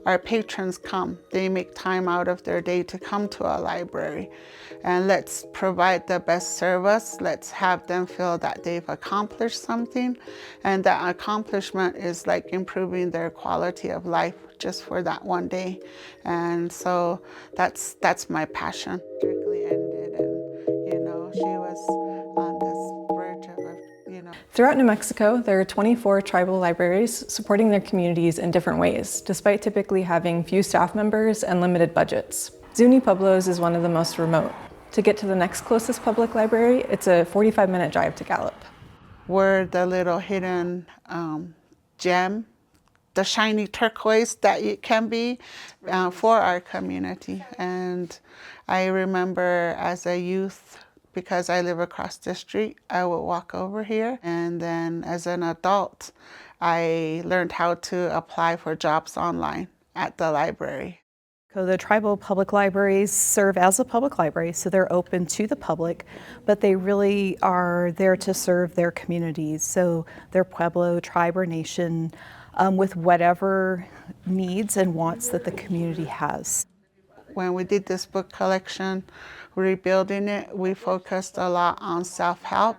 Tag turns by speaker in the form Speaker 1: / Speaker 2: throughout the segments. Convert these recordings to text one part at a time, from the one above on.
Speaker 1: our patrons come. They make time out of their day to come to a library. And let's provide the best service. Let's have them feel that they've accomplished something. And that accomplishment is like improving their quality of life just for that one day. And so that's my passion. Strictly ended, and she was on this verge of
Speaker 2: Throughout New Mexico, there are 24 tribal libraries supporting their communities in different ways, despite typically having few staff members and limited budgets. Zuni Pueblos is one of the most remote. To get to the next closest public library, it's a 45-minute drive to Gallup.
Speaker 1: We're the little hidden gem, the shiny turquoise that it can be for our community. And I remember as a youth, because I live across the street, I would walk over here. And then as an adult, I learned how to apply for jobs online at the library.
Speaker 3: So the tribal public libraries serve as a public library, so they're open to the public, but they really are there to serve their communities, so their Pueblo, tribe, or nation, with whatever needs and wants that the community has.
Speaker 1: When we did this book collection, rebuilding it, we focused a lot on self-help,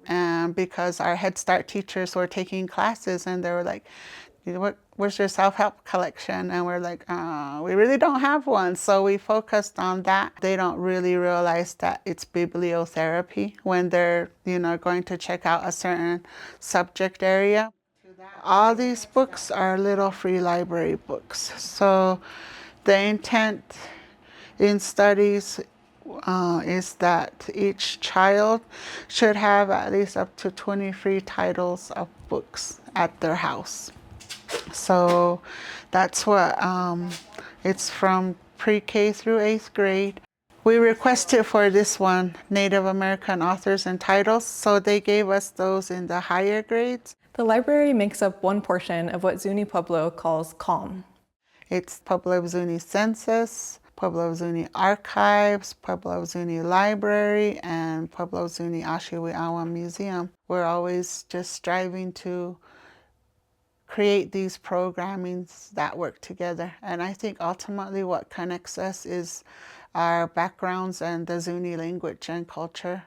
Speaker 1: and because our Head Start teachers were taking classes and they were like, where's your self-help collection? And we're like, we really don't have one. So we focused on that. They don't really realize that it's bibliotherapy when they're, going to check out a certain subject area. All these books are little free library books. So the intent in studies is that each child should have at least up to 20 free titles of books at their house. So that's what it's from pre-K through 8th grade. We requested for this one Native American authors and titles, so they gave us those in the higher grades.
Speaker 2: The library makes up one portion of what Zuni Pueblo calls CALM.
Speaker 1: It's Pueblo Zuni Census, Pueblo Zuni Archives, Pueblo Zuni Library, and Pueblo Zuni Ashiwiawa Museum. We're always just striving to create these programmings that work together. And I think ultimately what connects us is our backgrounds and the Zuni language and culture.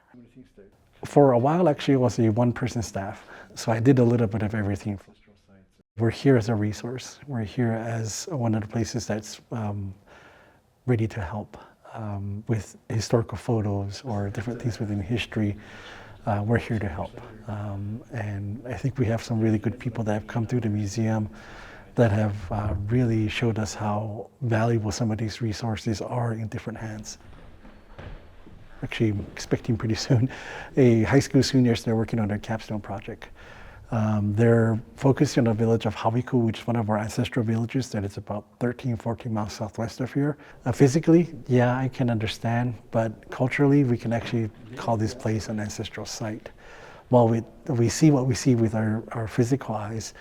Speaker 4: For a while, actually, it was a one-person staff. So I did a little bit of everything. We're here as a resource. We're here as one of the places that's ready to help with historical photos or different things within history. We're here to help. And I think we have some really good people that have come through the museum that have really showed us how valuable some of these resources are in different hands. Actually, I'm expecting pretty soon a high school seniors that are working on their capstone project. They're focusing on the village of Hawiku, which is one of our ancestral villages that is about 13, 14 miles southwest of here. Physically, yeah, I can understand, but culturally, we can actually call this place an ancestral site. While we see what we see with our physical eyes,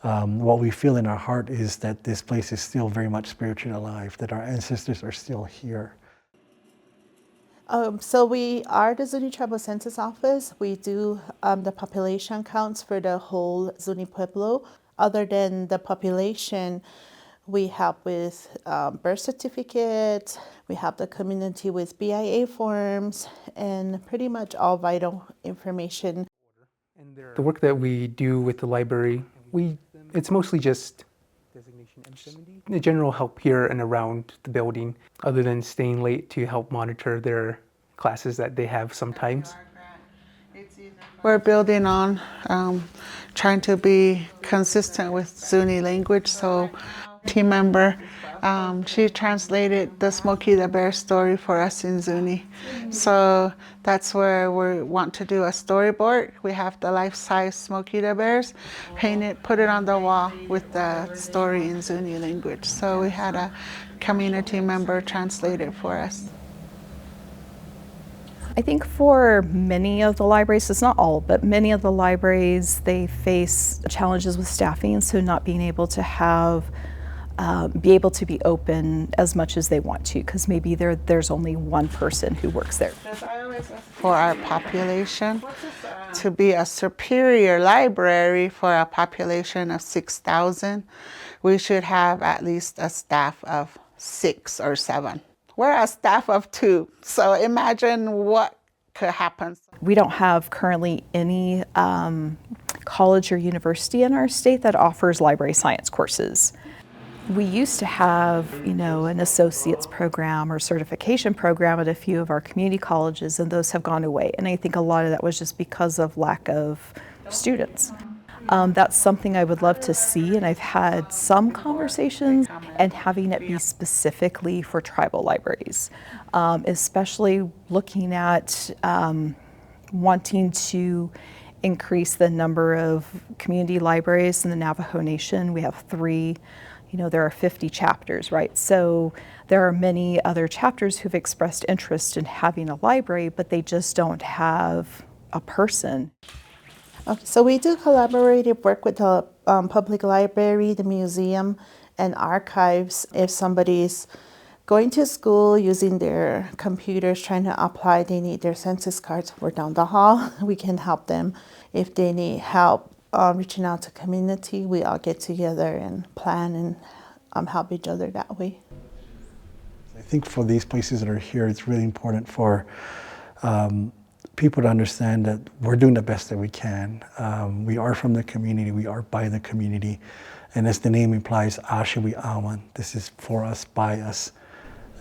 Speaker 4: what we feel in our heart is that this place is still very much spiritually alive, that our ancestors are still here.
Speaker 5: So we are the Zuni Tribal Census Office. We do the population counts for the whole Zuni Pueblo. Other than the population, we help with birth certificates. We help the community with BIA forms and pretty much all vital information.
Speaker 6: The work that we do with the library, it's mostly just the general help here and around the building, other than staying late to help monitor their classes that they have sometimes.
Speaker 1: We're building on trying to be consistent with Zuni language. So team member, she translated the Smokey the Bear story for us in Zuni. So that's where we want to do a storyboard. We have the life-size Smokey the Bears, paint it, put it on the wall with the story in Zuni language. So we had a community member translate it for us.
Speaker 3: I think for many of the libraries, it's not all, but many of the libraries, they face challenges with staffing, so not being able to be able to be open as much as they want to, because maybe there's only one person who works there.
Speaker 1: For our population, to be a superior library for a population of 6,000, we should have at least a staff of 6 or 7. We're a staff of 2, so imagine what could happen.
Speaker 3: We don't have currently any college or university in our state that offers library science courses. We used to have, an associate's program or certification program at a few of our community colleges, and those have gone away. And I think a lot of that was just because of lack of students. That's something I would love to see, and I've had some conversations, and having it be specifically for tribal libraries, especially looking at wanting to increase the number of community libraries in the Navajo Nation. We have 3. There are 50 chapters, right? So there are many other chapters who've expressed interest in having a library, but they just don't have a person.
Speaker 5: Okay, so we do collaborative work with the public library, the museum, and archives. If somebody's going to school using their computers, trying to apply, they need their census cards, we're down the hall, we can help them. If they need help reaching out to community, we all get together and plan and help each other that way.
Speaker 4: I think for these places that are here, it's really important for people to understand that we're doing the best that we can. We are from the community, we are by the community, and as the name implies, Ashiwi Awan, this is for us, by us.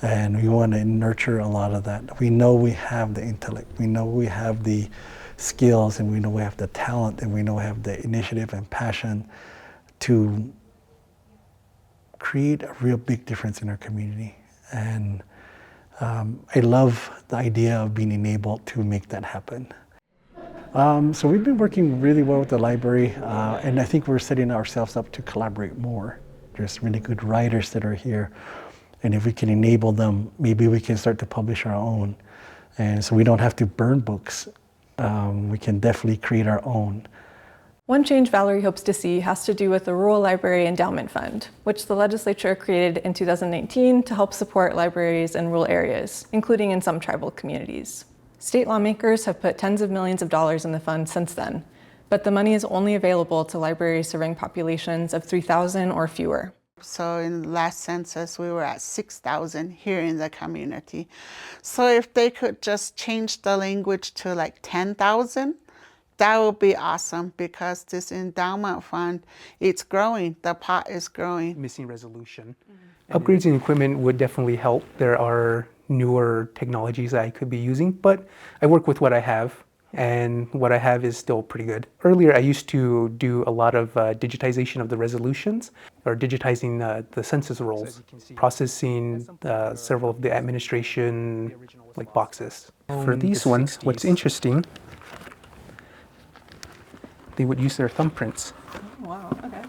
Speaker 4: And we want to nurture a lot of that. We know we have the intellect, we know we have the skills, and we know we have the talent, and we know we have the initiative and passion to create a real big difference in our community. And I love the idea of being enabled to make that happen. So we've been working really well with the library, and I think we're setting ourselves up to collaborate more. There's really good writers that are here, and if we can enable them, maybe we can start to publish our own. And so we don't have to burn books. We can definitely create our own.
Speaker 2: One change Valerie hopes to see has to do with the Rural Library Endowment Fund, which the legislature created in 2019 to help support libraries in rural areas, including in some tribal communities. State lawmakers have put tens of millions of dollars in the fund since then, but the money is only available to libraries serving populations of 3,000 or fewer.
Speaker 1: So in the last census, we were at 6,000 here in the community. So if they could just change the language to like 10,000, that would be awesome, because this endowment fund, it's growing, the pot is growing.
Speaker 6: Missing resolution. Upgrades in equipment would definitely help. There are newer technologies that I could be using, but I work with what I have, and what I have is still pretty good. Earlier, I used to do a lot of digitization of the resolutions, or digitizing the census rolls, processing several of the administration boxes. For these ones, what's interesting, they would use their thumbprints.
Speaker 2: Oh, wow, okay.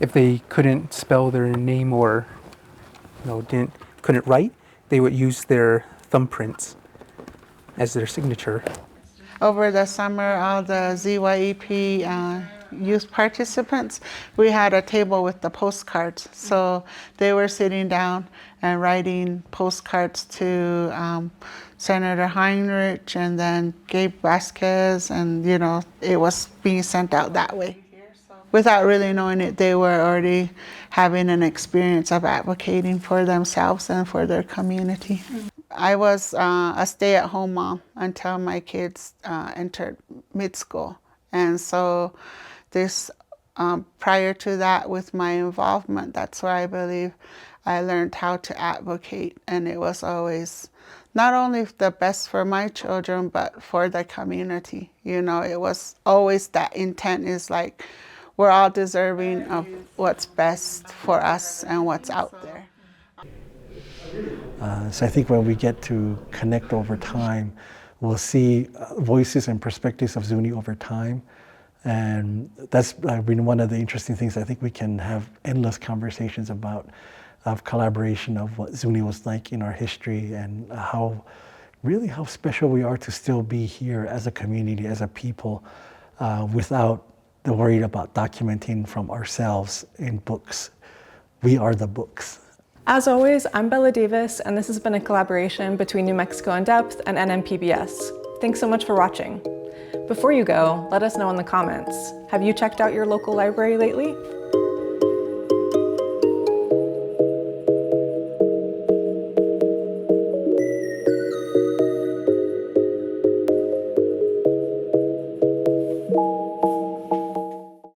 Speaker 6: If they couldn't spell their name or couldn't write, they would use their thumbprints as their signature.
Speaker 1: Over the summer, all the ZYEP youth participants, we had a table with the postcards. So they were sitting down and writing postcards to Senator Heinrich and then Gabe Vasquez, and it was being sent out that way. Without really knowing it, they were already having an experience of advocating for themselves and for their community. I was a stay-at-home mom until my kids entered mid-school. And so this, prior to that, with my involvement, that's where I believe I learned how to advocate. And it was always not only the best for my children, but for the community. It was always that intent is like, we're all deserving of what's best for us and what's out there.
Speaker 4: So I think when we get to connect over time, we'll see voices and perspectives of Zuni over time. And that's been one of the interesting things I think we can have endless conversations about, of collaboration, of what Zuni was like in our history, and how special we are to still be here as a community, as a people, without the worry about documenting from ourselves in books. We are the books.
Speaker 2: As always, I'm Bella Davis, and this has been a collaboration between New Mexico in Depth and NMPBS. Thanks so much for watching. Before you go, let us know in the comments, have you checked out your local library lately?